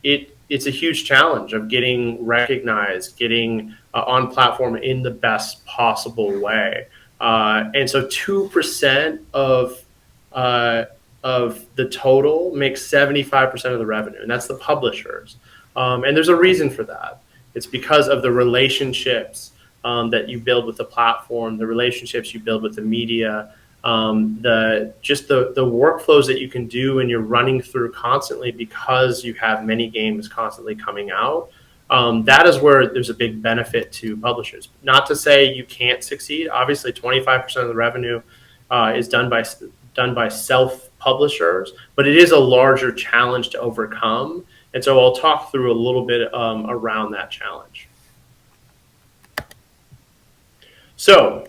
it's a huge challenge of getting recognized, getting on platform in the best possible way. And so 2% uh, of the total makes 75% of the revenue, and that's the publishers. And there's a reason for that. It's because of the relationships that you build with the platform, the relationships you build with the media, the workflows that you can do and you're running through constantly because you have many games constantly coming out. That is where there's a big benefit to publishers. Not to say you can't succeed. Obviously, 25% of the revenue is done by self-publishers, but it is a larger challenge to overcome. And so I'll talk through a little bit around that challenge. So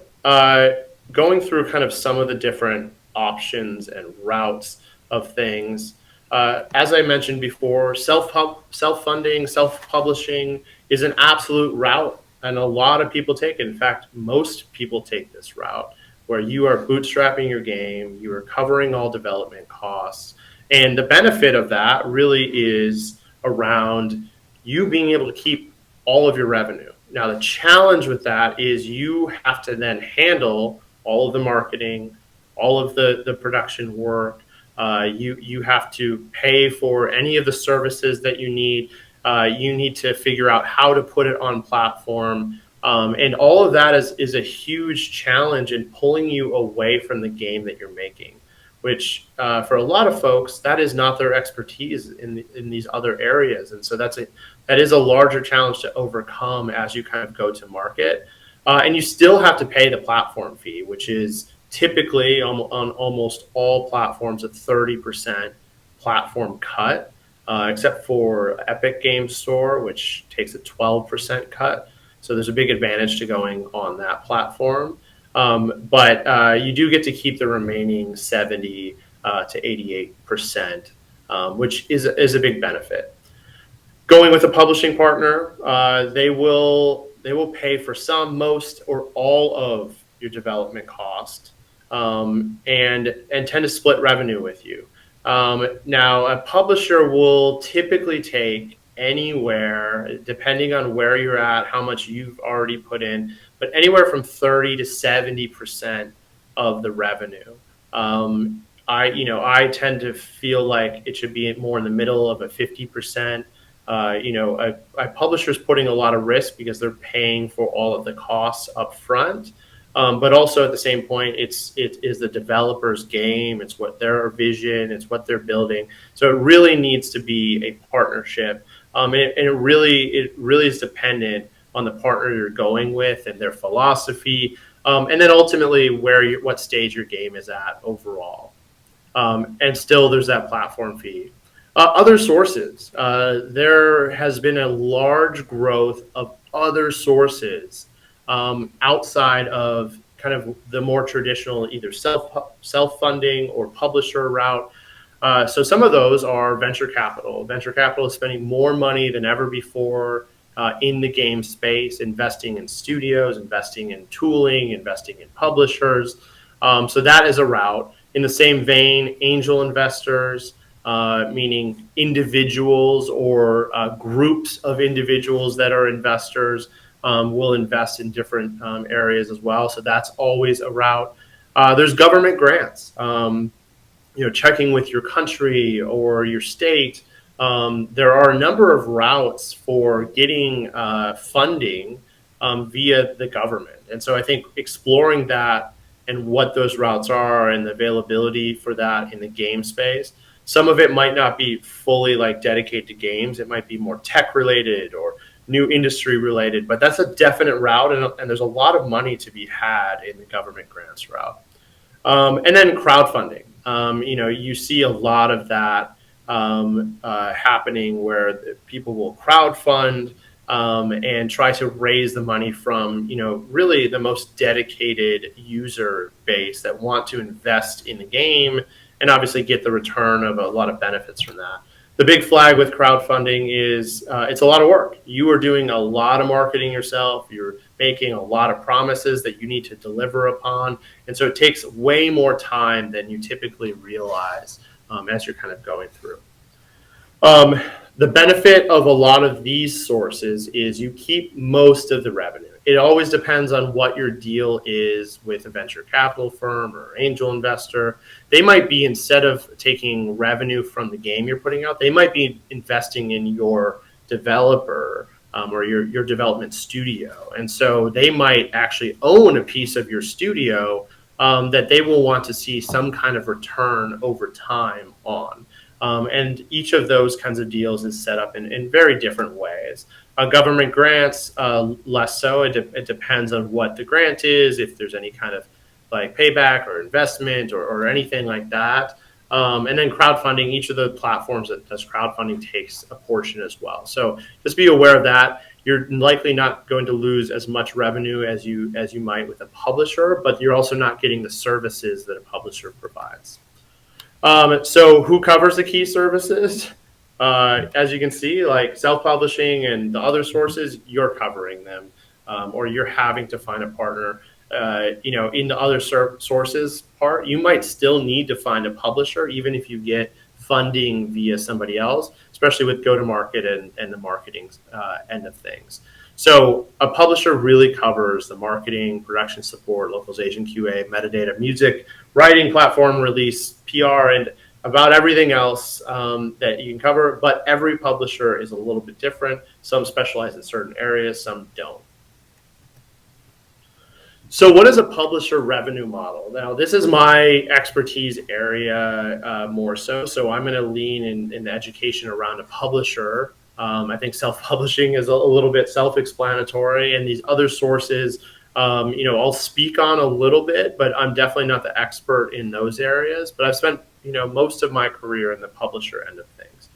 going through kind of some of the different options and routes of things, as I mentioned before, self-funding, self-publishing is an absolute route, and a lot of people take it. In fact, most people take this route, where you are bootstrapping your game, you are covering all development costs. And the benefit of that really is around you being able to keep all of your revenue. Now, the challenge with that is you have to then handle all of the marketing, all of the production work. You have to pay for any of the services that you need. You need to figure out how to put it on platform. And all of that is a huge challenge in pulling you away from the game that you're making, which for a lot of folks, that is not their expertise in these other areas. And so that is a larger challenge to overcome as you kind of go to market. And you still have to pay the platform fee, which is typically on almost all platforms a 30% platform cut, except for Epic Games Store, which takes a 12% cut. So there's a big advantage to going on that platform. But you do get to keep the remaining 70 to 88%, which is a big benefit. Going with a publishing partner, they will pay for some, most, or all of your development cost, and tend to split revenue with you. Now, a publisher will typically take anywhere, depending on where you're at, how much you've already put in, but anywhere from 30 to 70% of the revenue. I tend to feel like it should be more in the middle of a 50%. A publisher's putting a lot of risk because they're paying for all of the costs up front. But also at the same point, it is the developer's game. It's what their vision, it's what they're building. So it really needs to be a partnership. And it really is dependent on the partner you're going with and their philosophy, and then ultimately what stage your game is at overall. And still, there's that platform fee. Other sources. There has been a large growth of other sources outside of kind of the more traditional either self-funding or publisher route. So some of those are venture capital. Venture capital is spending more money than ever before in the game space, investing in studios, investing in tooling, investing in publishers. So that is a route. In the same vein, angel investors, meaning individuals or groups of individuals that are investors, will invest in different areas as well. So that's always a route. There's government grants. Checking with your country or your state, there are a number of routes for getting funding via the government. And so I think exploring that and what those routes are and the availability for that in the game space, some of it might not be fully dedicated to games. It might be more tech related or new industry related, but that's a definite route. And there's a lot of money to be had in the government grants route. And then crowdfunding. You see a lot of that happening where people will crowdfund and try to raise the money from, really the most dedicated user base that want to invest in the game and obviously get the return of a lot of benefits from that. The big flag with crowdfunding is it's a lot of work. You are doing a lot of marketing yourself. You're making a lot of promises that you need to deliver upon. And so it takes way more time than you typically realize as you're kind of going through. The benefit of a lot of these sources is you keep most of the revenue. It always depends on what your deal is with a venture capital firm or angel investor. They might be, instead of taking revenue from the game you're putting out, they might be investing in your developer or your development studio. And so they might actually own a piece of your studio that they will want to see some kind of return over time on. And each of those kinds of deals is set up in very different ways. Government grants, less so. It depends on what the grant is, if there's any kind of like payback or investment or anything like that. And then crowdfunding, each of the platforms that does crowdfunding takes a portion as well. So just be aware of that. You're likely not going to lose as much revenue as you might with a publisher, but you're also not getting the services that a publisher provides. So who covers the key services? As you can see, like self-publishing and the other sources, you're covering them, or you're having to find a partner. In the other sources part, you might still need to find a publisher, even if you get funding via somebody else, especially with go-to-market and the marketing end of things. So a publisher really covers the marketing, production support, localization, QA, metadata, music, writing, platform release, PR, and about everything else that you can cover. But every publisher is a little bit different. Some specialize in certain areas, some don't. So what is a publisher revenue model? Now, this is my expertise area more so. So I'm going to lean in the education around a publisher. I think self-publishing is a little bit self-explanatory, and these other sources, I'll speak on a little bit, but I'm definitely not the expert in those areas. But I've spent, most of my career in the publisher end of things.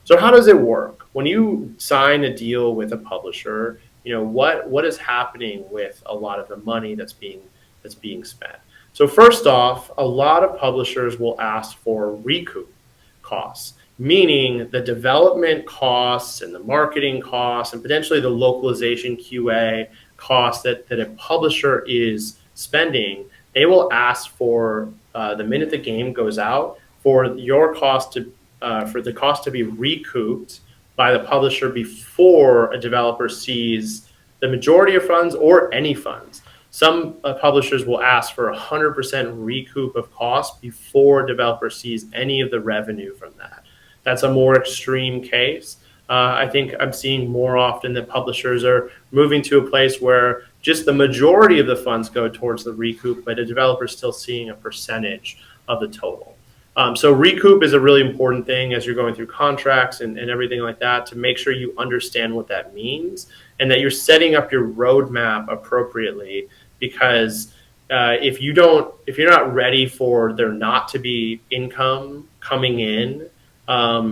So how does it work? When you sign a deal with a publisher, what is happening with a lot of the money that's being spent? So first off, a lot of publishers will ask for recoup costs, meaning the development costs and the marketing costs and potentially the localization QA costs that a publisher is spending. They will ask for the minute the game goes out for your cost for the cost to be recouped by the publisher before a developer sees the majority of funds or any funds. Some publishers will ask for 100% recoup of costs before a developer sees any of the revenue from that. That's a more extreme case. I think I'm seeing more often that publishers are moving to a place where just the majority of the funds go towards the recoup, but a developer is still seeing a percentage of the total. So recoup is a really important thing as you're going through contracts and everything like that, to make sure you understand what that means and that you're setting up your roadmap appropriately. Because if you're not ready for there not to be income coming in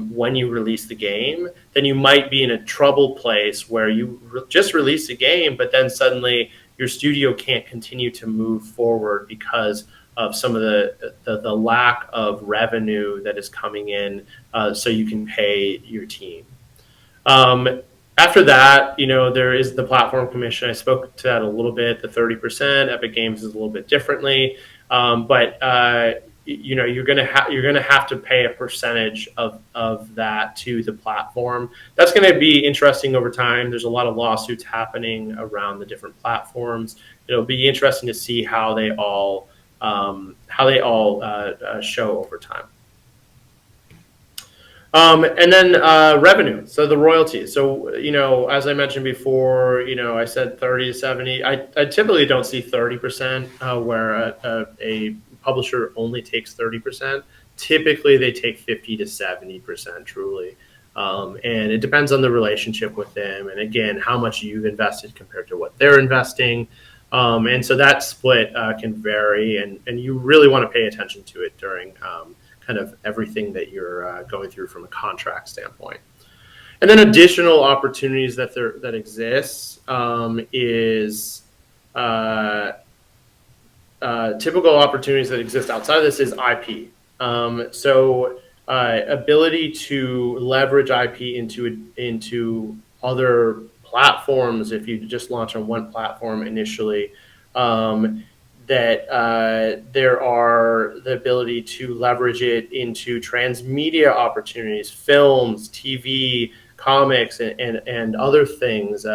when you release the game, then you might be in a trouble place where you just release a game, but then suddenly your studio can't continue to move forward because of some of the lack of revenue that is coming in, so you can pay your team. After that, there is the platform commission. I spoke to that a little bit. The 30%. Epic Games is a little bit differently, but you're gonna have to pay a percentage of that to the platform. That's going to be interesting over time. There's a lot of lawsuits happening around the different platforms. It'll be interesting to see how they all show over time. And then revenue, so the royalties. So, as I mentioned before, I said 30 to 70. I typically don't see 30% where a publisher only takes 30%. Typically, they take 50 to 70% truly. And it depends on the relationship with them. And again, how much you've invested compared to what they're investing. And so that split can vary, and you really want to pay attention to it during kind of everything that you're going through from a contract standpoint. And then additional opportunities that exist is typical opportunities that exist outside of this is IP. So ability to leverage IP into other platforms if you just launch on one platform initially. there are the ability to leverage it into transmedia opportunities, films, TV, comics, and other things.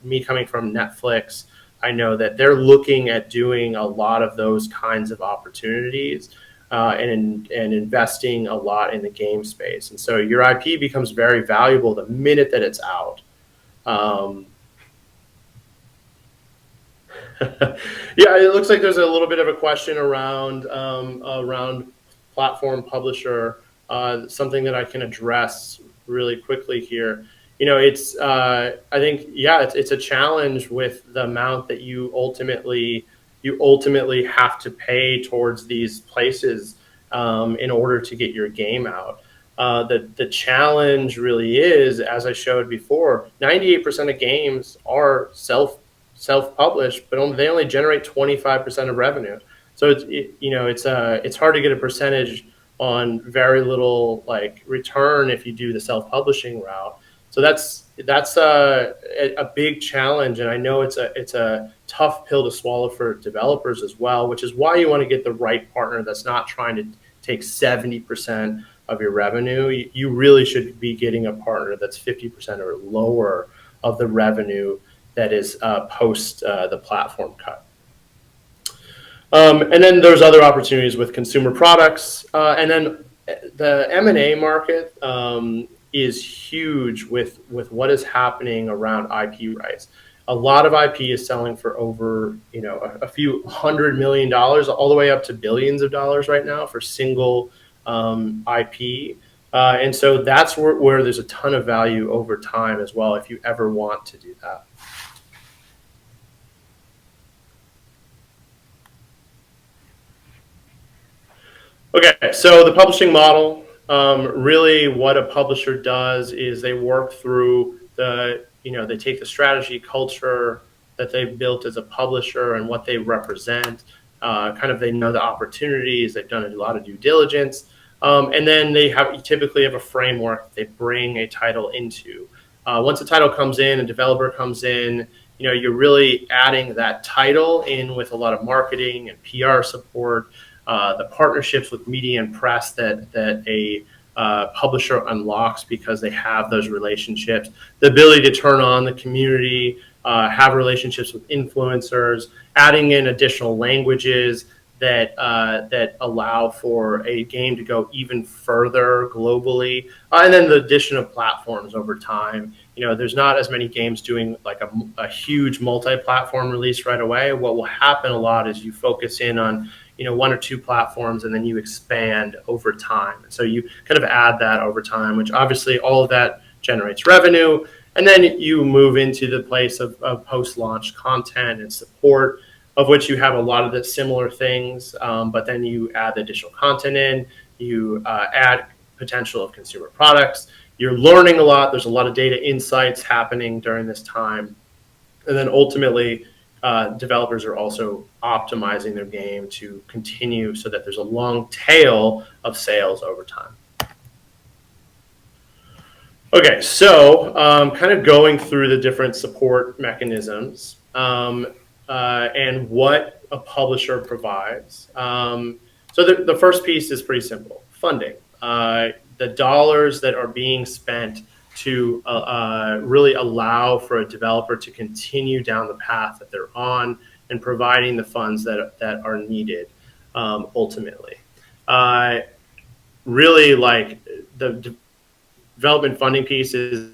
Me coming from Netflix, I know that they're looking at doing a lot of those kinds of opportunities, and investing a lot in the game space. And so your IP becomes very valuable the minute that it's out. Um, Yeah, it looks like there's a little bit of a question around platform publisher. Something that I can address really quickly here. It's I think, yeah, it's a challenge with the amount that you ultimately have to pay towards these places, in order to get your game out. The challenge really is, as I showed before, 98% of games are self-published, but they only generate 25% of revenue. So it's hard to get a percentage on very little like return if you do the self-publishing route. So that's a big challenge, and I know it's a tough pill to swallow for developers as well, which is why you want to get the right partner that's not trying to take 70% of your revenue. You really should be getting a partner that's 50% or lower of the revenue that is post the platform cut. And then there's other opportunities with consumer products. And then the M&A market is huge with what is happening around IP rights. A lot of IP is selling for over, a few $100 million, all the way up to billions of dollars right now for single IP. And so that's where there's a ton of value over time as well, if you ever want to do that. Okay, so the publishing model, really what a publisher does is they work through they take the strategy, culture that they've built as a publisher and what they represent. They know the opportunities, they've done a lot of due diligence, and then they typically have a framework they bring a title into. Once a title comes in, a developer comes in, you're really adding that title in with a lot of marketing and PR support. The partnerships with media and press that a publisher unlocks because they have those relationships, the ability to turn on the community, have relationships with influencers, adding in additional languages that allow for a game to go even further globally, and then the addition of platforms over time. There's not as many games doing like a huge multi-platform release right away. What will happen a lot is you focus in on one or two platforms, and then you expand over time. And so you kind of add that over time, which obviously all of that generates revenue. And then you move into the place of post-launch content and support, of which you have a lot of the similar things, but then you add the additional content in, you add potential of consumer products. You're learning a lot. There's a lot of data insights happening during this time. And then ultimately, developers are also optimizing their game to continue so that there's a long tail of sales over time. Okay, so kind of going through the different support mechanisms and what a publisher provides. So the first piece is pretty simple: funding. The dollars that are being spent to really allow for a developer to continue down the path that they're on, and providing the funds that are needed ultimately. Really, like the development funding piece is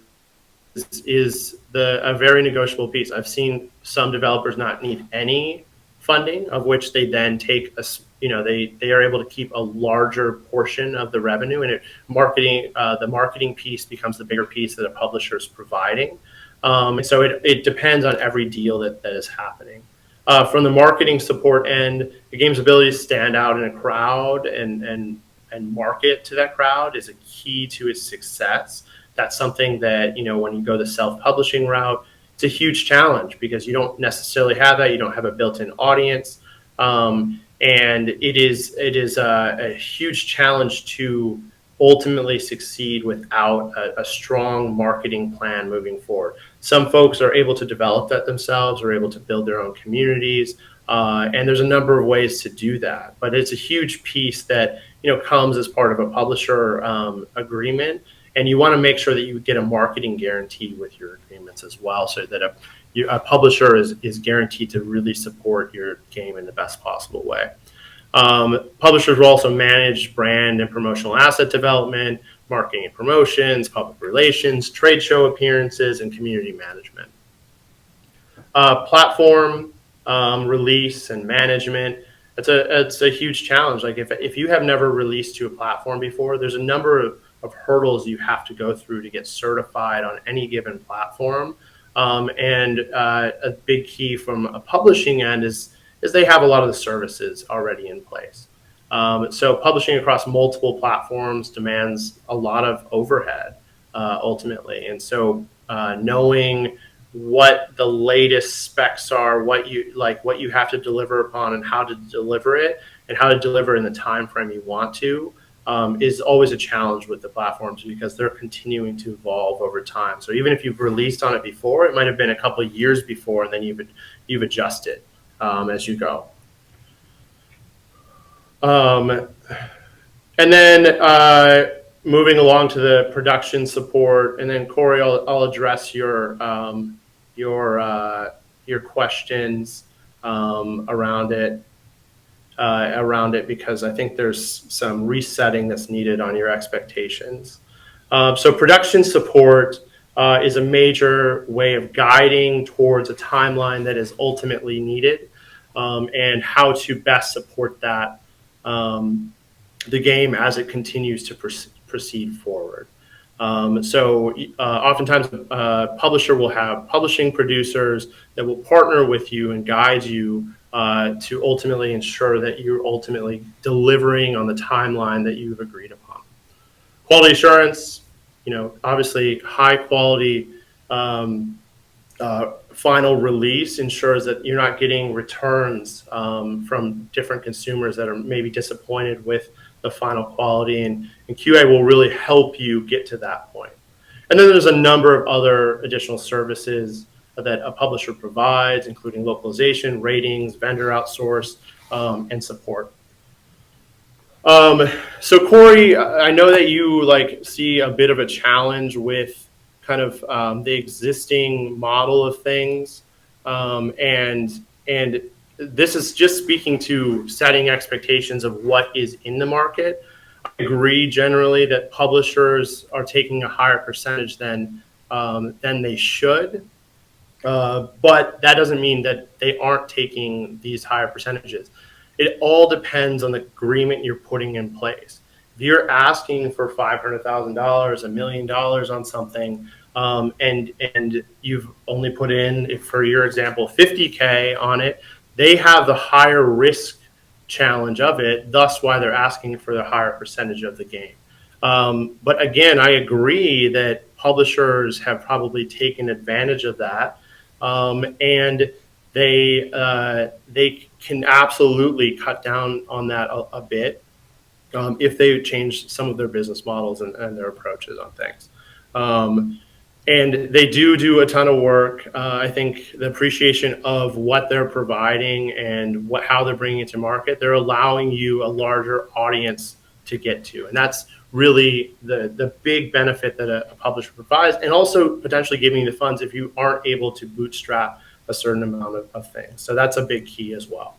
a very negotiable piece. I've seen some developers not need any funding, of which they then take they are able to keep a larger portion of the revenue, and the marketing piece becomes the bigger piece that a publisher is providing. And so it depends on every deal that is happening. From the marketing support end, the game's ability to stand out in a crowd and market to that crowd is a key to its success. That's something that, when you go the self-publishing route, it's a huge challenge because you don't necessarily have that. You don't have a built-in audience. And it is a huge challenge to ultimately succeed without a strong marketing plan moving forward. Some folks are able to develop that themselves, are able to build their own communities. And there's a number of ways to do that, but it's a huge piece that comes as part of a publisher agreement, and you want to make sure that you get a marketing guarantee with your agreements as well, so that a publisher is guaranteed to really support your game in the best possible way. Publishers will also manage brand and promotional asset development, marketing and promotions, public relations, trade show appearances, and community management. Platform release and management. It's a huge challenge. Like if you have never released to a platform before, there's a number of hurdles you have to go through to get certified on any given platform. And a big key from a publishing end is they have a lot of the services already in place. So publishing across multiple platforms demands a lot of overhead ultimately. And so knowing what the latest specs are, what you have to deliver upon, and how to deliver it, and how to deliver in the time frame you want to, is always a challenge with the platforms, because they're continuing to evolve over time. So even if you've released on it before, it might have been a couple of years before, and then you've adjusted as you go. And then moving along to the production support, and then Corey, I'll address your questions around it, because I think there's some resetting that's needed on your expectations. So production support is a major way of guiding towards a timeline that is ultimately needed, and how to best support that the game as it continues to proceed forward. So oftentimes a publisher will have publishing producers that will partner with you and guide you to ultimately ensure that you're ultimately delivering on the timeline that you've agreed upon. Quality assurance, obviously high quality final release ensures that you're not getting returns from different consumers that are maybe disappointed with the final quality, and QA will really help you get to that point. And then there's a number of other additional services that a publisher provides, including localization, ratings, vendor outsource, and support. So Corey, I know that you see a bit of a challenge with kind of the existing model of things, and this is just speaking to setting expectations of what is in the market. I agree generally that publishers are taking a higher percentage than they should, but that doesn't mean that they aren't taking these higher percentages. It all depends on the agreement you're putting in place. If you're asking for $500,000, $1 million on something, and you've only put in, for your example, 50K on it, they have the higher risk challenge of it, thus why they're asking for the higher percentage of the game. But again, I agree that publishers have probably taken advantage of that, and they can absolutely cut down on that a bit if they change some of their business models and their approaches on things. And they do a ton of work. I think the appreciation of what they're providing and how they're bringing it to market, they're allowing you a larger audience to get to. And that's really the big benefit that a publisher provides, and also potentially giving you the funds if you aren't able to bootstrap a certain amount of things. So that's a big key as well.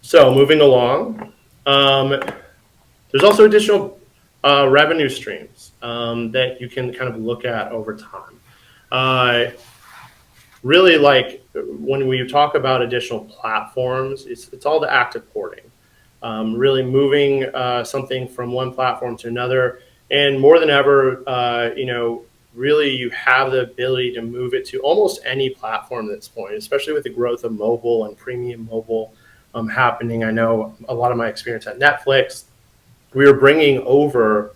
So moving along, there's also additional revenue streams that you can kind of look at over time. Really, like when we talk about additional platforms, it's all the active porting. Really moving something from one platform to another, and more than ever, really you have the ability to move it to almost any platform at this point, especially with the growth of mobile and premium mobile happening. I know a lot of my experience at Netflix, we were bringing over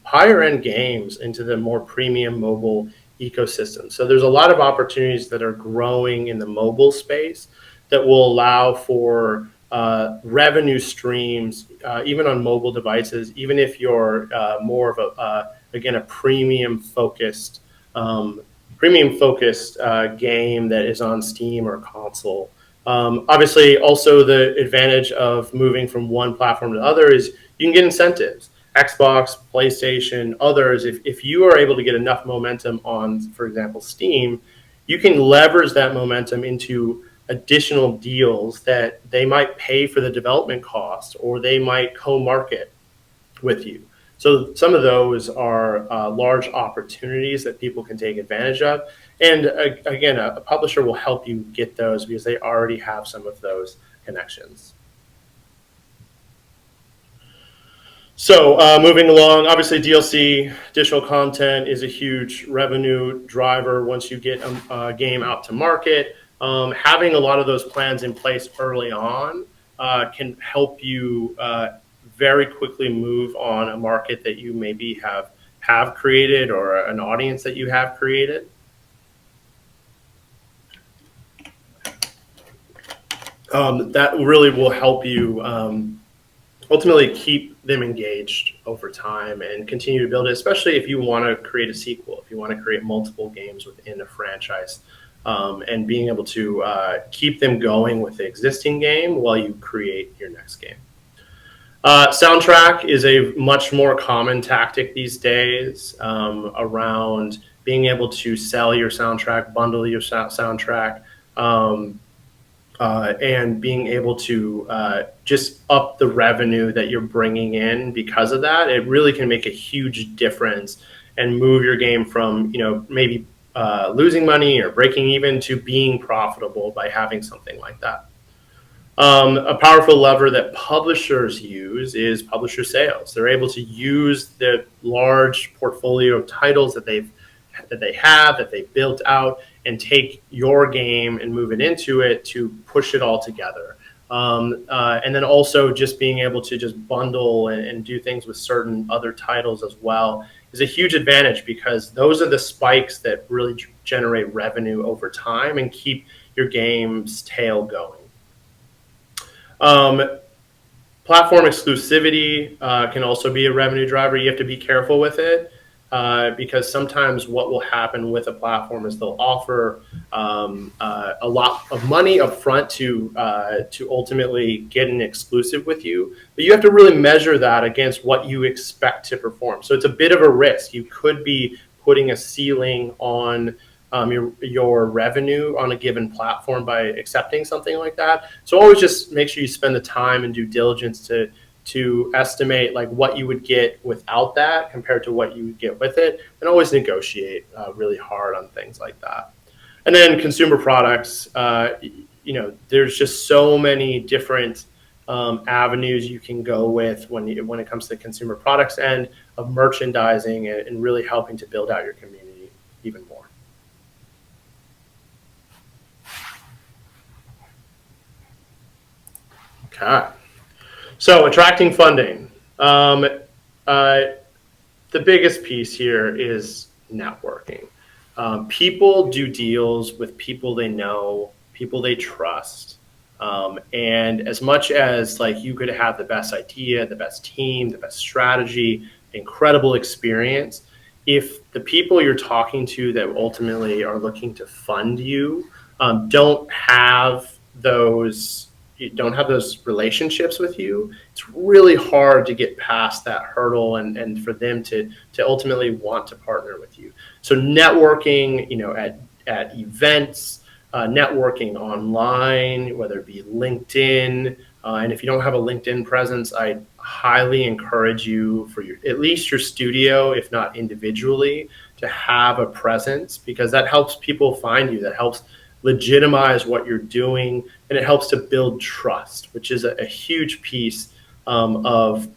higher end games into the more premium mobile ecosystem. So there's a lot of opportunities that are growing in the mobile space that will allow for revenue streams, even on mobile devices, even if you're more of a premium focused premium focused game that is on Steam or console. Obviously, also the advantage of moving from one platform to the other is you can get incentives. Xbox, PlayStation, others, if you are able to get enough momentum on, for example, Steam, you can leverage that momentum into additional deals that they might pay for the development cost or they might co-market with you. So some of those are large opportunities that people can take advantage of. And again, a publisher will help you get those because they already have some of those connections. So moving along, obviously DLC, additional content is a huge revenue driver once you get a game out to market. Having a lot of those plans in place early on can help you very quickly move on a market that you maybe have created or an audience that you have created. That really will help you ultimately keep them engaged over time and continue to build it, especially if you want to create a sequel, if you want to create multiple games within a franchise, and being able to keep them going with the existing game while you create your next game. Soundtrack is a much more common tactic these days around being able to sell your soundtrack, bundle your soundtrack, and being able to just up the revenue that you're bringing in because of that. It really can make a huge difference and move your game from, maybe losing money or breaking even to being profitable by having something like that. A powerful lever that publishers use is publisher sales. They're able to use the large portfolio of titles that they built out and take your game and move it into it to push it all together. And then also just being able to just bundle and do things with certain other titles as well is a huge advantage because those are the spikes that really generate revenue over time and keep your game's tail going. Platform exclusivity can also be a revenue driver. You have to be careful with it because sometimes what will happen with a platform is they'll offer a lot of money up front to ultimately get an exclusive with you. But you have to really measure that against what you expect to perform. So it's a bit of a risk. You could be putting a ceiling on your revenue on a given platform by accepting something like that. So always just make sure you spend the time and due diligence to estimate like what you would get without that compared to what you would get with it, and always negotiate really hard on things like that. And then consumer products, there's just so many different avenues you can go with when it comes to the consumer products end of merchandising and really helping to build out your community even more. Okay. So attracting funding. The biggest piece here is networking. People do deals with people they know, people they trust. And as much as like you could have the best idea, the best team, the best strategy, incredible experience, if the people you're talking to that ultimately are looking to fund you don't have those relationships with you, it's really hard to get past that hurdle and for them to ultimately want to partner with you. So networking, at events, networking online, whether it be LinkedIn, and if you don't have a LinkedIn presence, I highly encourage you for at least your studio, if not individually, to have a presence because that helps people find you. That helps legitimize what you're doing, and it helps to build trust, which is a huge piece of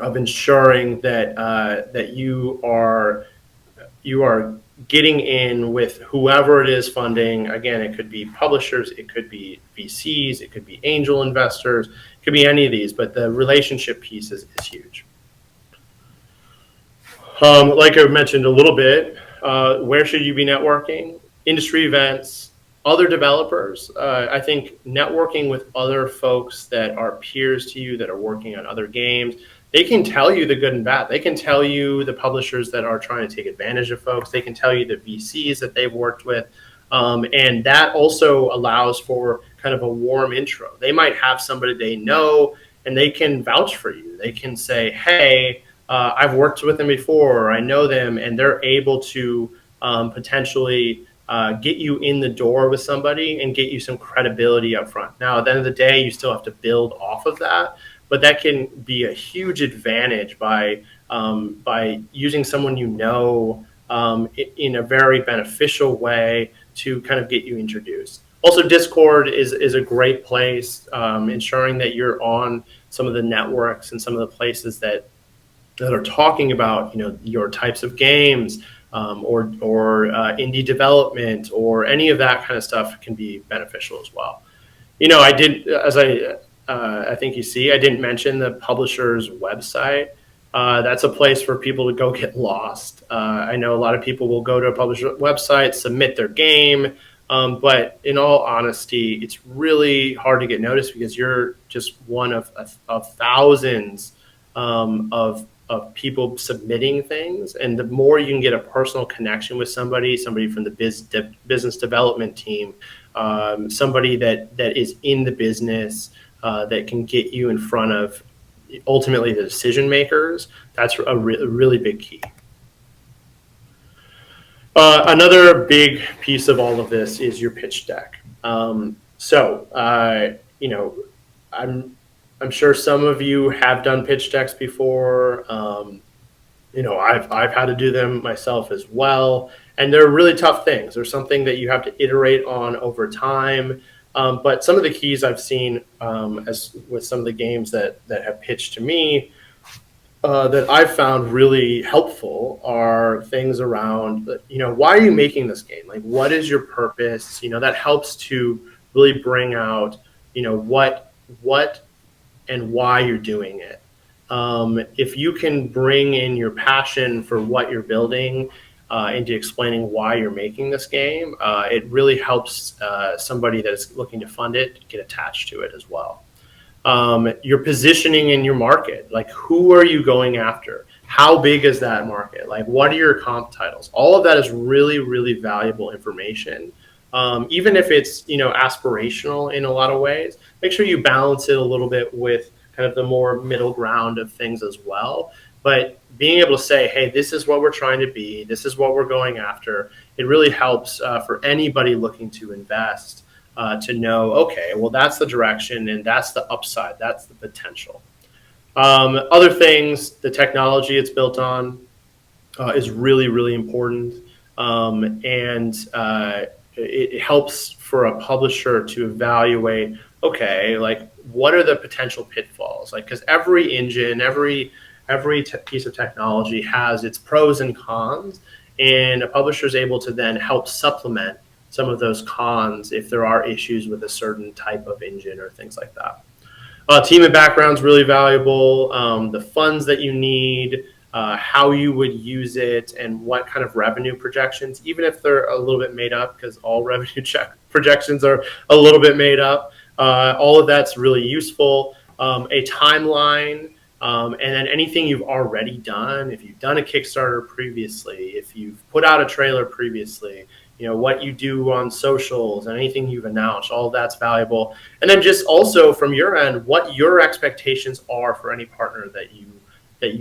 ensuring that you are getting in with whoever it is funding. Again, it could be publishers, it could be VCs, it could be angel investors, it could be any of these, but the relationship piece is huge. Like I mentioned a little bit, where should you be networking? Industry events, other developers. I think networking with other folks that are peers to you that are working on other games, they can tell you the good and bad. They can tell you the publishers that are trying to take advantage of folks. They can tell you the VCs that they've worked with. And that also allows for kind of a warm intro. They might have somebody they know and they can vouch for you. They can say, hey, I've worked with them before, or I know them, and they're able to potentially get you in the door with somebody and get you some credibility up front. Now, at the end of the day, you still have to build off of that, but that can be a huge advantage by using someone you know in a very beneficial way to kind of get you introduced. Also, Discord is a great place, ensuring that you're on some of the networks and some of the places that are talking about, your types of games, or indie development, or any of that kind of stuff can be beneficial as well. I did, as I think you see, I didn't mention the publisher's website. That's a place for people to go get lost. I know a lot of people will go to a publisher website, submit their game, but in all honesty, it's really hard to get noticed because you're just one of thousands of people submitting things. And the more you can get a personal connection with somebody from the business development team, somebody that is in the business, that can get you in front of ultimately the decision makers, that's a really big key. Another big piece of all of this is your pitch deck. I'm sure some of you have done pitch decks before. I've had to do them myself as well, and they're really tough things. They're something that you have to iterate on over time. But some of the keys I've seen, as with some of the games that have pitched to me, that I've found really helpful are things around, why are you making this game? Like, what is your purpose? That helps to really bring out, what and why you're doing it. If you can bring in your passion for what you're building into explaining why you're making this game, it really helps somebody that is looking to fund it get attached to it as well. Your positioning in your market, like who are you going after? How big is that market? Like, what are your comp titles? All of that is really, really valuable information. Even if it's, aspirational in a lot of ways, make sure you balance it a little bit with kind of the more middle ground of things as well. But being able to say, hey, this is what we're trying to be, this is what we're going after, it really helps for anybody looking to invest to know, okay, well, that's the direction and that's the upside, that's the potential. Other things, the technology it's built on is really, really important. It helps for a publisher to evaluate, okay, like what are the potential pitfalls? Like, because every engine, every piece of technology has its pros and cons, and a publisher is able to then help supplement some of those cons if there are issues with a certain type of engine or things like that. Team and background is really valuable. The funds that you need, how you would use it, and what kind of revenue projections, even if they're a little bit made up, because all revenue projections are a little bit made up. All of that's really useful. A timeline, and then anything you've already done. If you've done a Kickstarter previously, if you've put out a trailer previously, what you do on socials and anything you've announced, all of that's valuable. And then just also from your end, what your expectations are for any partner that you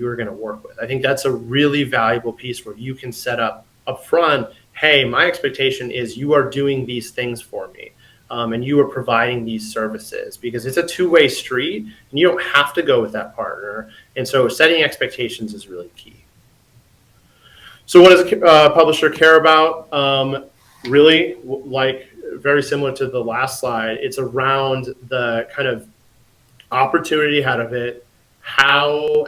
are going to work with. I think that's a really valuable piece where you can set up front, hey, my expectation is you are doing these things for me. And you are providing these services, because it's a two-way street and you don't have to go with that partner. And so setting expectations is really key. So what does a publisher care about? Really, like very similar to the last slide, it's around the kind of opportunity ahead of it, how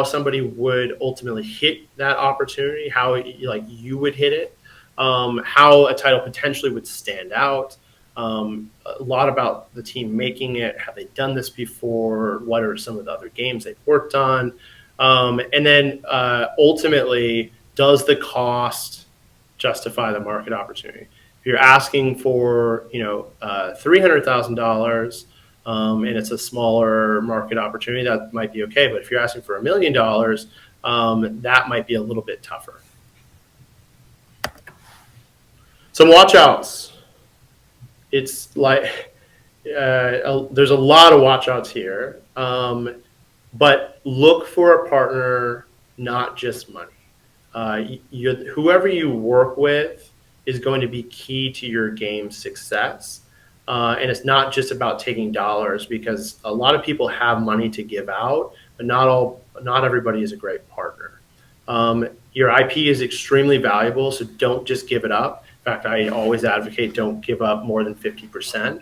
somebody would ultimately hit that opportunity, how you would hit it, how a title potentially would stand out. A lot about the team making it. Have they done this before? What are some of the other games they've worked on? And then ultimately, does the cost justify the market opportunity? If you're asking for $300,000 and it's a smaller market opportunity, that might be okay. But if you're asking for $1 million, that might be a little bit tougher. Some watch outs. It's like there's a lot of watch outs here, but look for a partner, not just money. Whoever you work with is going to be key to your game's success. And it's not just about taking dollars, because a lot of people have money to give out, but not everybody is a great partner. Your IP is extremely valuable, so don't just give it up. In fact, I always advocate don't give up more than 50%.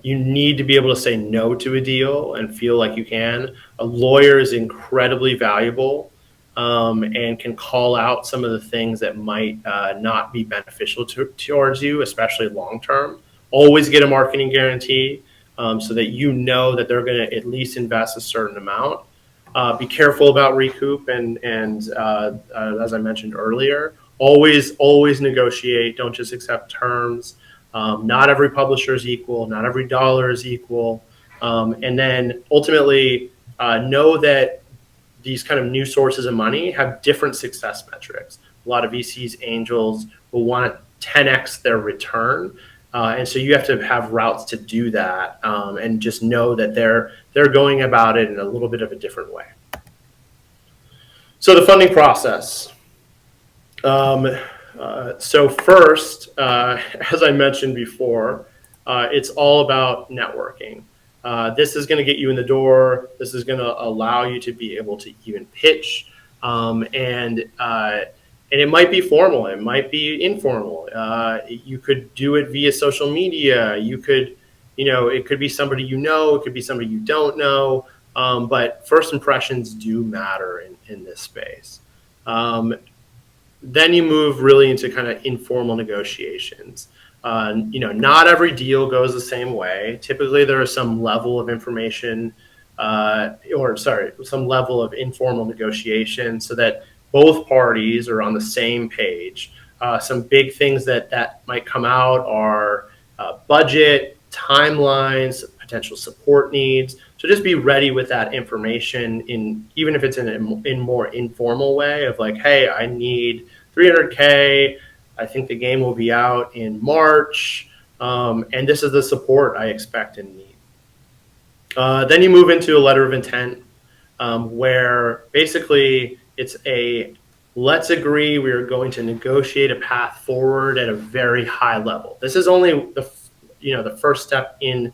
You need to be able to say no to a deal and feel like you can. A lawyer is incredibly valuable, and can call out some of the things that might not be beneficial towards you, especially long term. Always get a marketing guarantee, so that you know that they're going to at least invest a certain amount. Be careful about recoup, and as I mentioned earlier, always negotiate. Don't just accept terms. Not every publisher is equal. Not every dollar is equal. And then ultimately, know that these kind of new sources of money have different success metrics. A lot of VCs, angels will want to 10x their return. And so you have to have routes to do that, and just know that they're going about it in a little bit of a different way. So the funding process. So first, as I mentioned before, it's all about networking. This is going to get you in the door. This is going to allow you to be able to even pitch, and it might be formal. It might be informal. You could do it via social media. You could, it could be somebody you know. It could be somebody you don't know. But first impressions do matter in this space. Then you move really into kind of informal negotiations. Not every deal goes the same way. Typically, there is some level of information, some level of informal negotiation, so that both parties are on the same page. Some big things that might come out are budget, timelines, potential support needs. So just be ready with that information, even if it's in more informal way of like, hey, I need 300K. I think the game will be out in March, and this is the support I expect and need. Then you move into a letter of intent, where basically it's let's agree we are going to negotiate a path forward at a very high level. This is only the first step in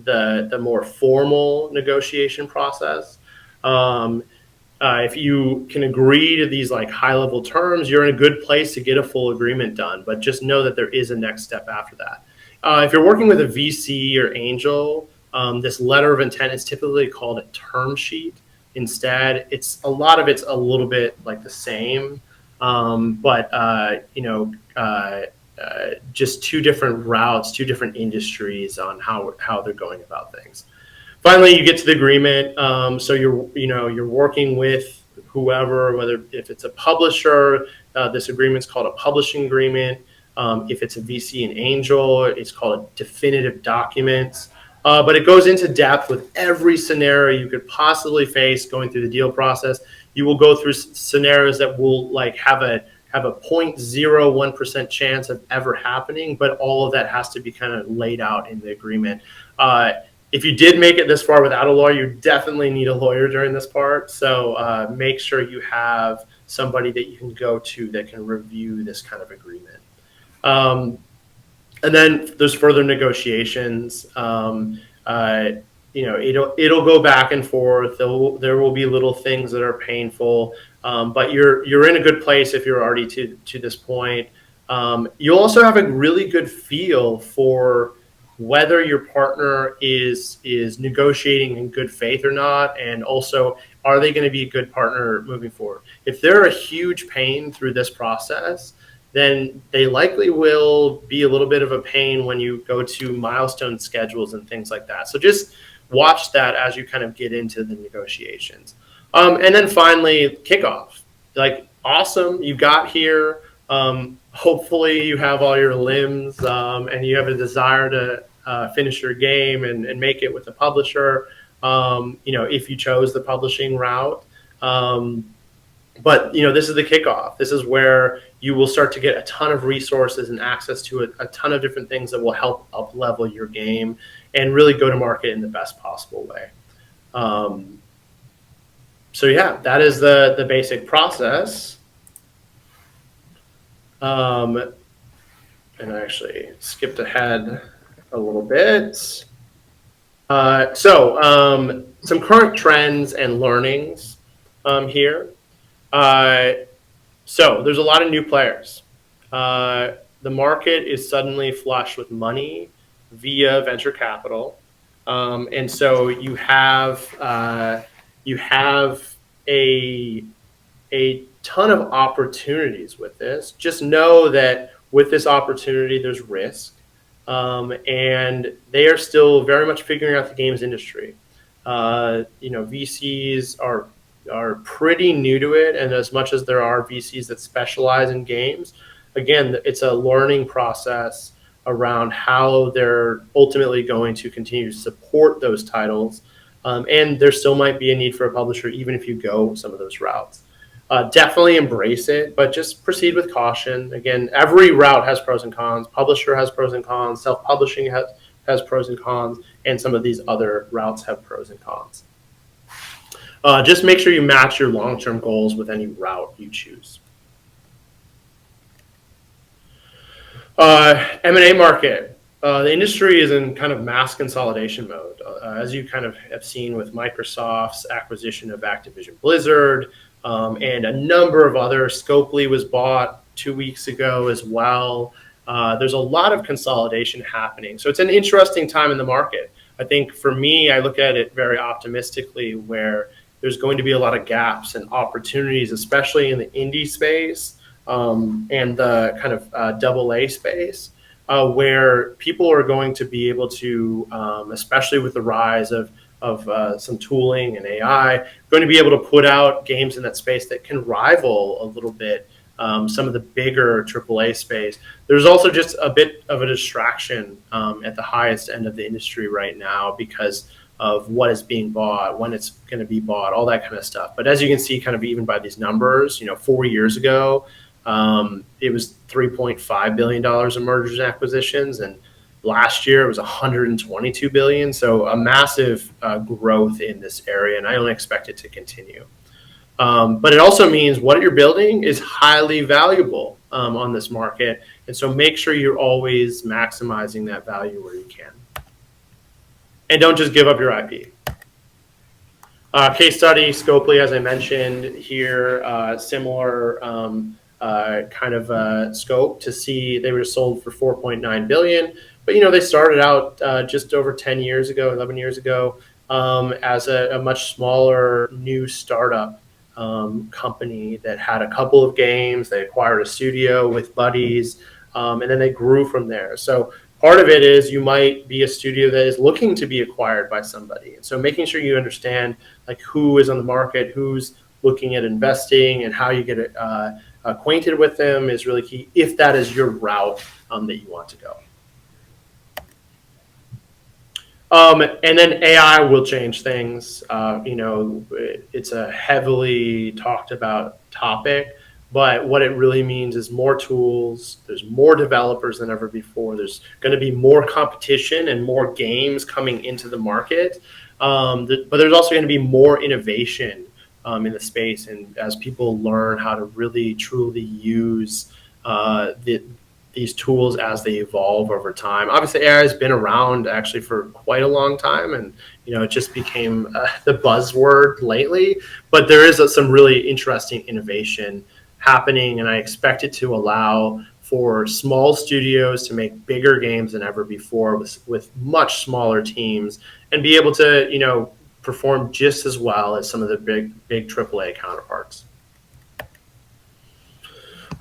the more formal negotiation process. If you can agree to these like high level terms, you're in a good place to get a full agreement done, but just know that there is a next step after that. If you're working with a VC or angel, this letter of intent is typically called a term sheet. Instead, a lot of it's a little bit like the same, but just two different routes, two different industries on how they're going about things. Finally, you get to the agreement. So you're working with whoever, if it's a publisher, this agreement's called a publishing agreement. If it's a VC and angel, it's called a definitive document. But it goes into depth with every scenario you could possibly face going through the deal process. You will go through scenarios that will like have a 0.01% chance of ever happening, but all of that has to be kind of laid out in the agreement. If you did make it this far without a lawyer, you definitely need a lawyer during this part. So make sure you have somebody that you can go to that can review this kind of agreement. And then there's further negotiations. It'll go back and forth. There will be little things that are painful, but you're in a good place if you're already to this point. You'll also have a really good feel for whether your partner is negotiating in good faith or not, and also are they going to be a good partner moving forward. If they're a huge pain through this process, then they likely will be a little bit of a pain when you go to milestone schedules and things like that. So just watch that as you kind of get into the negotiations. And then finally, kickoff. Like, awesome, you got here. Hopefully you have all your limbs, and you have a desire finish your game and make it with a publisher, if you chose the publishing route. But this is the kickoff. This is where you will start to get a ton of resources and access to a ton of different things that will help up level your game and really go to market in the best possible way. So yeah, that is the basic process. And I actually skipped ahead a little bit. So some current trends and learnings here. So there's a lot of new players. The market is suddenly flush with money via venture capital. And so you have a ton of opportunities with this. Just know that with this opportunity, there's risk. And they are still very much figuring out the games industry. VCs are pretty new to it, and as much as there are VCs that specialize in games, again, it's a learning process around how they're ultimately going to continue to support those titles. And there still might be a need for a publisher, even if you go some of those routes. Definitely embrace it, but just proceed with caution. Again, every route has pros and cons. Publisher has pros and cons. Self-publishing has pros and cons, and some of these other routes have pros and cons. Just make sure you match your long-term goals with any route you choose. M&A market. The industry is in kind of mass consolidation mode. As you kind of have seen with Microsoft's acquisition of Activision Blizzard, and a number of others. Scopely was bought 2 weeks ago as well. There's a lot of consolidation happening. So it's an interesting time in the market. I think for me, I look at it very optimistically, where there's going to be a lot of gaps and opportunities, especially in the indie space and the kind of AA space, where people are going to be able to, especially with the rise of some tooling and AI, going to be able to put out games in that space that can rival a little bit some of the bigger AAA space. There's also just a bit of a distraction at the highest end of the industry right now because of what is being bought, when it's going to be bought, all that kind of stuff. But as you can see, kind of even by these numbers, 4 years ago, it was $3.5 billion in mergers and acquisitions, and last year it was $122 billion. So a massive growth in this area, and I only expect it to continue. But it also means what you're building is highly valuable on this market, and so make sure you're always maximizing that value where you can. And don't just give up your IP. Case study, Scopely, as I mentioned here, similar kind of scope to see. They were sold for $4.9 billion, but they started out just over 10 years ago, 11 years ago, as a much smaller new startup company that had a couple of games. They acquired a studio with buddies, and then they grew from there. So part of it is you might be a studio that is looking to be acquired by somebody. And so making sure you understand like who is on the market, who's looking at investing, and how you get acquainted with them is really key if that is your route that you want to go. And then AI will change things. It's a heavily talked about topic, but what it really means is more tools. There's more developers than ever before. There's going to be more competition and more games coming into the market. But there's also going to be more innovation in the space, and as people learn how to really truly use these tools as they evolve over time. Obviously, AI has been around actually for quite a long time, and it just became the buzzword lately. But there is some really interesting innovation happening, and I expect it to allow for small studios to make bigger games than ever before with much smaller teams, and be able to perform just as well as some of the big AAA counterparts.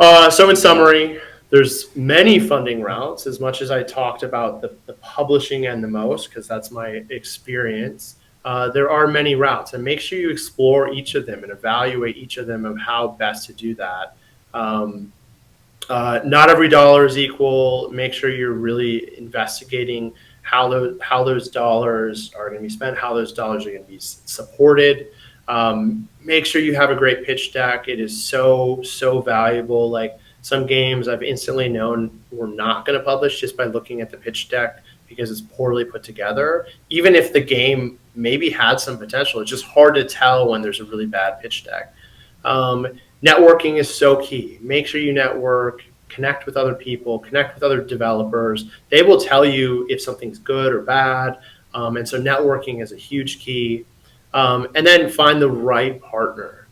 So in summary, there's many funding routes. As much as I talked about the publishing end the most, because that's my experience, there are many routes, and make sure you explore each of them and evaluate each of them of how best to do that. Not every dollar is equal. Make sure you're really investigating how those dollars are going to be spent, how those dollars are going to be supported. Make sure you have a great pitch deck. It is so valuable. Like some games I've instantly known we're not going to publish just by looking at the pitch deck because it's poorly put together. Even if the game maybe had some potential, it's just hard to tell when there's a really bad pitch deck. Networking is so key. Make sure you network, connect with other people, connect with other developers. They will tell you if something's good or bad. And so networking is a huge key. And then find the right partner.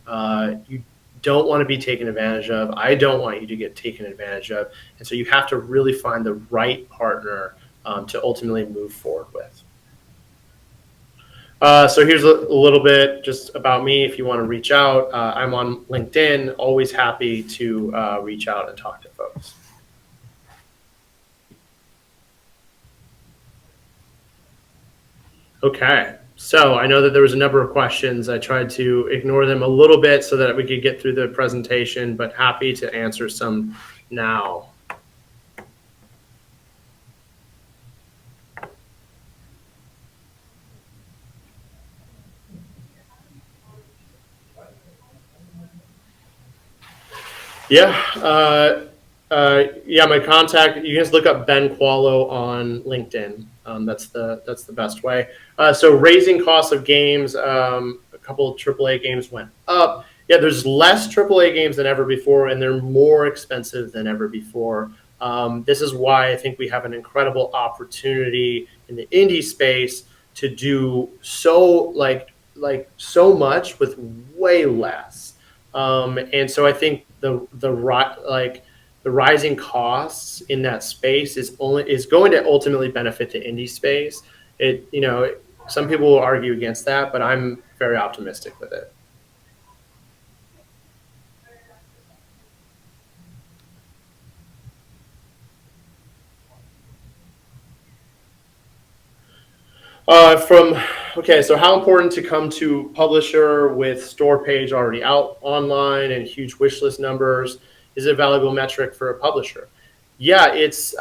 You don't want to be taken advantage of. I don't want you to get taken advantage of. And so you have to really find the right partner to ultimately move forward with. So here's a little bit just about me. If you want to reach out, I'm on LinkedIn. Always happy to reach out and talk to folks. Okay. So I know that there was a number of questions. I tried to ignore them a little bit so that we could get through the presentation, but happy to answer some now. Yeah. Yeah, my contact, you can just look up Ben Qualo on LinkedIn. That's the best way. So raising costs of games, a couple of AAA games went up. Yeah, there's less AAA games than ever before, and they're more expensive than ever before. This is why I think we have an incredible opportunity in the indie space to do so so much with way less. And so I think the rising costs in that space is going to ultimately benefit the indie space. Some people will argue against that, but I'm very optimistic with it. So how important to come to publisher with store page already out online and huge wish list numbers? Is it a valuable metric for a publisher? Yeah, it is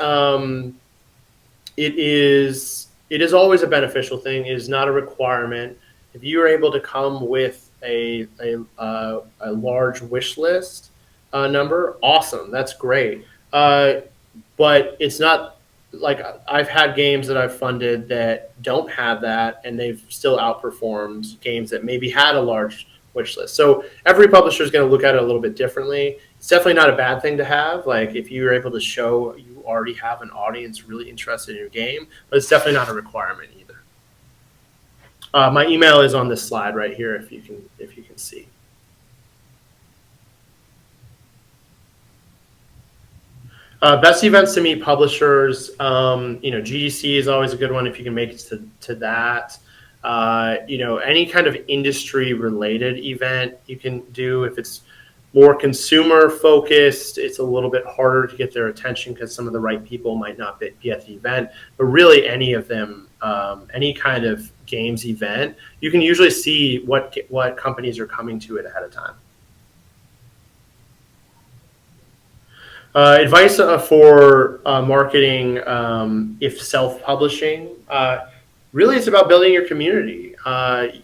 always a beneficial thing. It is not a requirement. If you are able to come with a large wish list number, awesome. That's great. But it's not like I've had games that I've funded that don't have that, and they've still outperformed games that maybe had a large wish list. So every publisher is going to look at it a little bit differently. It's definitely not a bad thing to have. Like if you're able to show you already have an audience really interested in your game, but it's definitely not a requirement either. My email is on this slide right here if you can see. Best events to meet publishers. GDC is always a good one if you can make it to that. Any kind of industry related event you can do. If it's more consumer focused, it's a little bit harder to get their attention because some of the right people might not be at the event. But really, any of them, any kind of games event, you can usually see what companies are coming to it ahead of time. Advice for marketing, if self-publishing, really it's about building your community.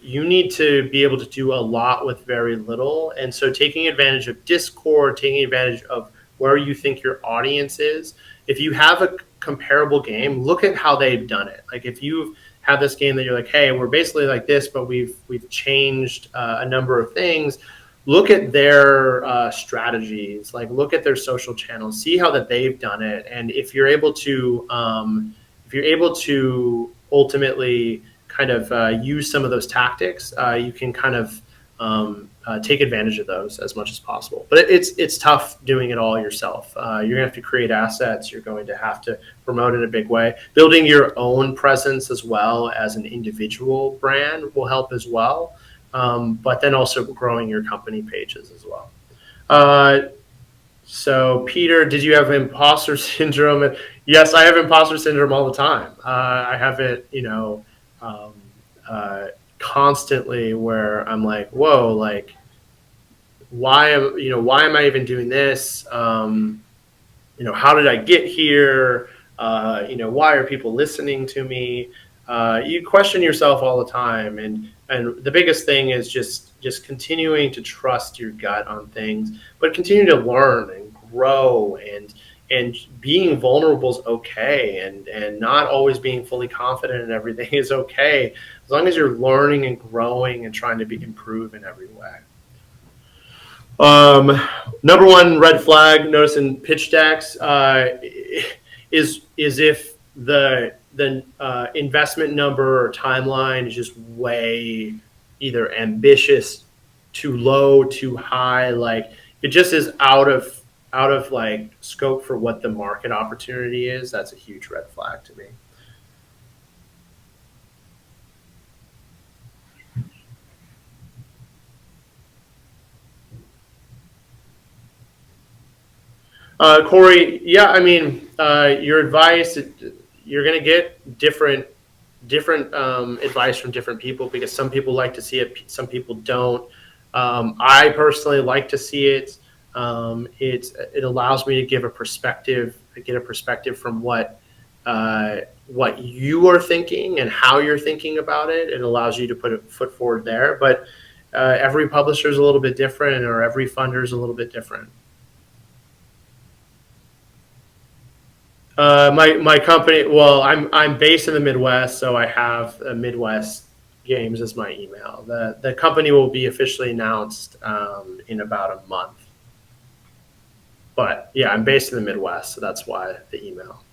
You need to be able to do a lot with very little. And so taking advantage of Discord, taking advantage of where you think your audience is. If you have a comparable game, look at how they've done it. Like if you have this game that you're like, hey, we're basically like this, but we've changed a number of things. Look at their strategies, like look at their social channels, see how that they've done it, and if you're able to ultimately kind of use some of those tactics, you can kind of take advantage of those as much as possible. But it's tough doing it all yourself. You're gonna have to create assets. You're going to have to promote in a big way. Building your own presence as well as an individual brand will help as well. But then also growing your company pages as well. So Peter, did you have imposter syndrome? Yes, I have imposter syndrome all the time. I have it, constantly where I'm like, whoa, like, why am I even doing this? How did I get here? Why are people listening to me? You question yourself all the time, and the biggest thing is just continuing to trust your gut on things, but continue to learn and grow, and being vulnerable is okay, and not always being fully confident in everything is okay, as long as you're learning and growing and trying to improve in every way. Number one red flag notice in pitch decks is if the investment number or timeline is just way either ambitious, too low, too high. Like it just is out of like scope for what the market opportunity is. That's a huge red flag to me. Corey, yeah, I mean, your advice, you're going to get different advice from different people, because some people like to see it, some people don't. I personally like to see it. It allows me to get a perspective from what you are thinking and how you're thinking about it. It allows you to put a foot forward there. But every publisher is a little bit different, or every funder is a little bit different. My company. Well, I'm based in the Midwest, so I have Midwest Games as my email. The company will be officially announced in about a month. But yeah, I'm based in the Midwest, so that's why the email.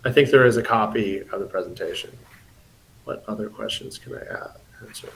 I think there is a copy of the presentation. What other questions can I answer?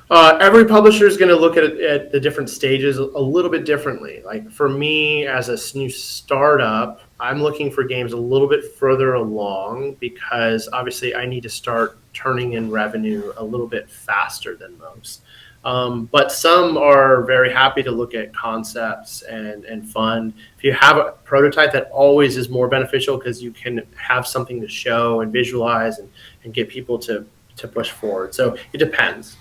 Every publisher is going to look at the different stages a little bit differently. Like for me, as a new startup, I'm looking for games a little bit further along, because obviously I need to start turning in revenue a little bit faster than most. But some are very happy to look at concepts and fund. If you have a prototype, that always is more beneficial, because you can have something to show and visualize and get people to push forward. So it depends.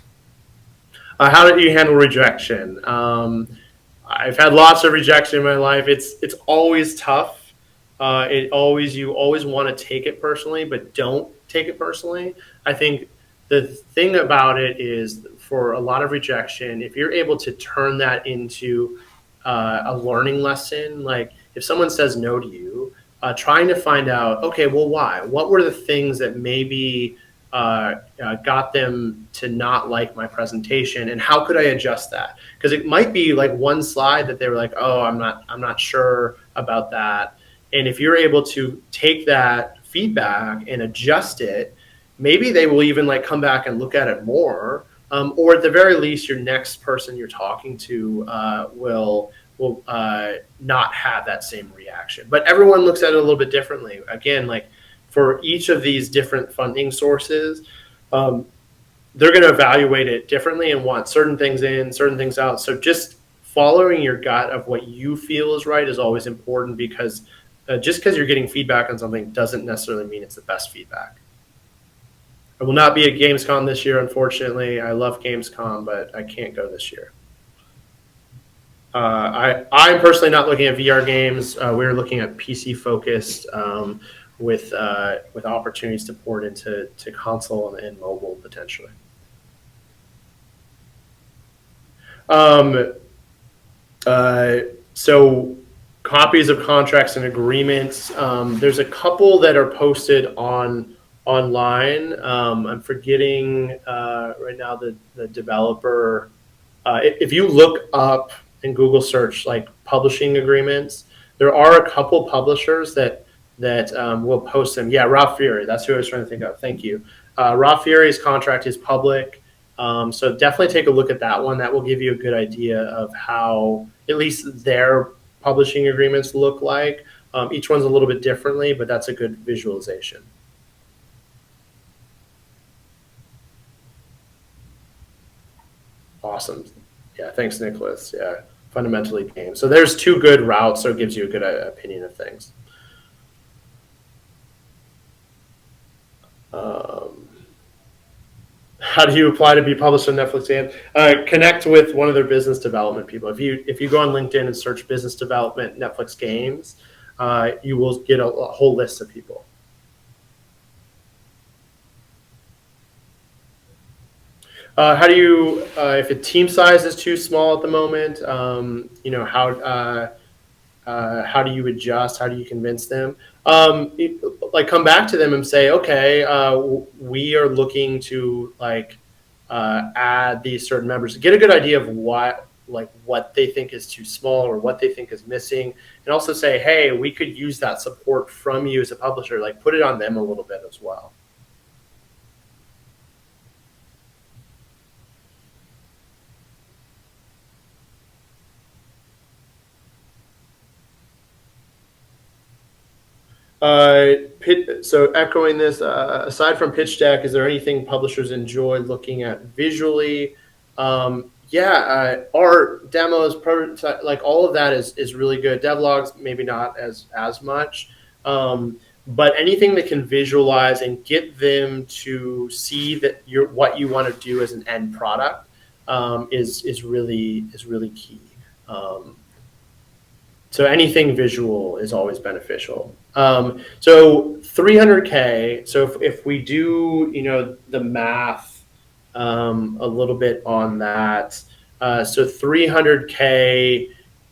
How do you handle rejection? I've had lots of rejection in my life. It's always tough. You always want to take it personally, but don't take it personally. I think the thing about it is, for a lot of rejection, if you're able to turn that into a learning lesson, like if someone says no to you, trying to find out, okay, well, why? What were the things that maybe got them to not like my presentation, and how could I adjust that? Because it might be like one slide that they were like, oh, I'm not sure about that. And if you're able to take that feedback and adjust it, maybe they will even like come back and look at it more. Or at the very least, your next person you're talking to will not have that same reaction. But everyone looks at it a little bit differently. Again, like for each of these different funding sources, they're going to evaluate it differently and want certain things in, certain things out. So just following your gut of what you feel is right is always important, because just because you're getting feedback on something doesn't necessarily mean it's the best feedback. I will not be at Gamescom this year, unfortunately. I love Gamescom, but I can't go this year. I'm personally not looking at VR games. We're looking at PC focused, with opportunities to port into console and mobile potentially. So copies of contracts and agreements. There's a couple that are posted online. I'm forgetting right now the developer. If you look up in Google search like publishing agreements, there are a couple publishers that will post them. Yeah, Raw Fury. That's who I was trying to think of. Thank you. Raw Fury's contract is public. So definitely take a look at that one. That will give you a good idea of how at least their publishing agreements look like. Each one's a little bit differently, but that's a good visualization. Awesome. Yeah, thanks, Nicholas. Yeah, fundamentally games. So there's two good routes, so it gives you a good opinion of things. how do you apply to be published on Netflix games? Connect with one of their business development people. If you go on LinkedIn and search business development Netflix games, you will get a whole list of people. How do you, if a team size is too small at the moment, how do you adjust? How do you convince them? Come back to them and say, okay, we are looking to add these certain members. Get a good idea of what they think is too small or what they think is missing, and also say, hey, we could use that support from you as a publisher. Like, put it on them a little bit as well. So echoing this, aside from pitch deck, is there anything publishers enjoy looking at visually? Art, demos, like all of that is really good. Devlogs, maybe not as much, but anything that can visualize and get them to see that what you want to do as an end product is really key. So anything visual is always beneficial. So 300K. So if we do, the math a little bit on that. So 300K,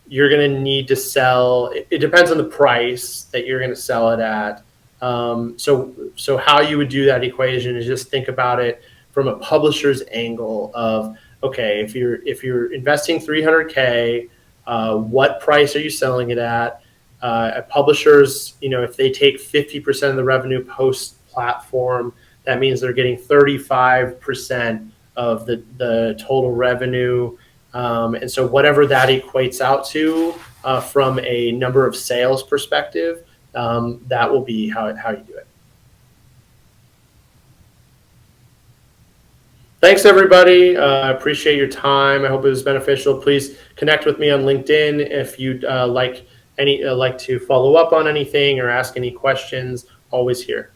you're going to need to sell. It depends on the price that you're going to sell it at. So how you would do that equation is just think about it from a publisher's angle of, okay, if you're investing 300K, what price are you selling it at? Publishers, if they take 50% of the revenue post-platform, that means they're getting 35% of the total revenue. And so whatever that equates out to from a number of sales perspective, that will be how you do it. Thanks, everybody. I appreciate your time. I hope it was beneficial. Please connect with me on LinkedIn if you'd like to follow up on anything or ask any questions. Always here.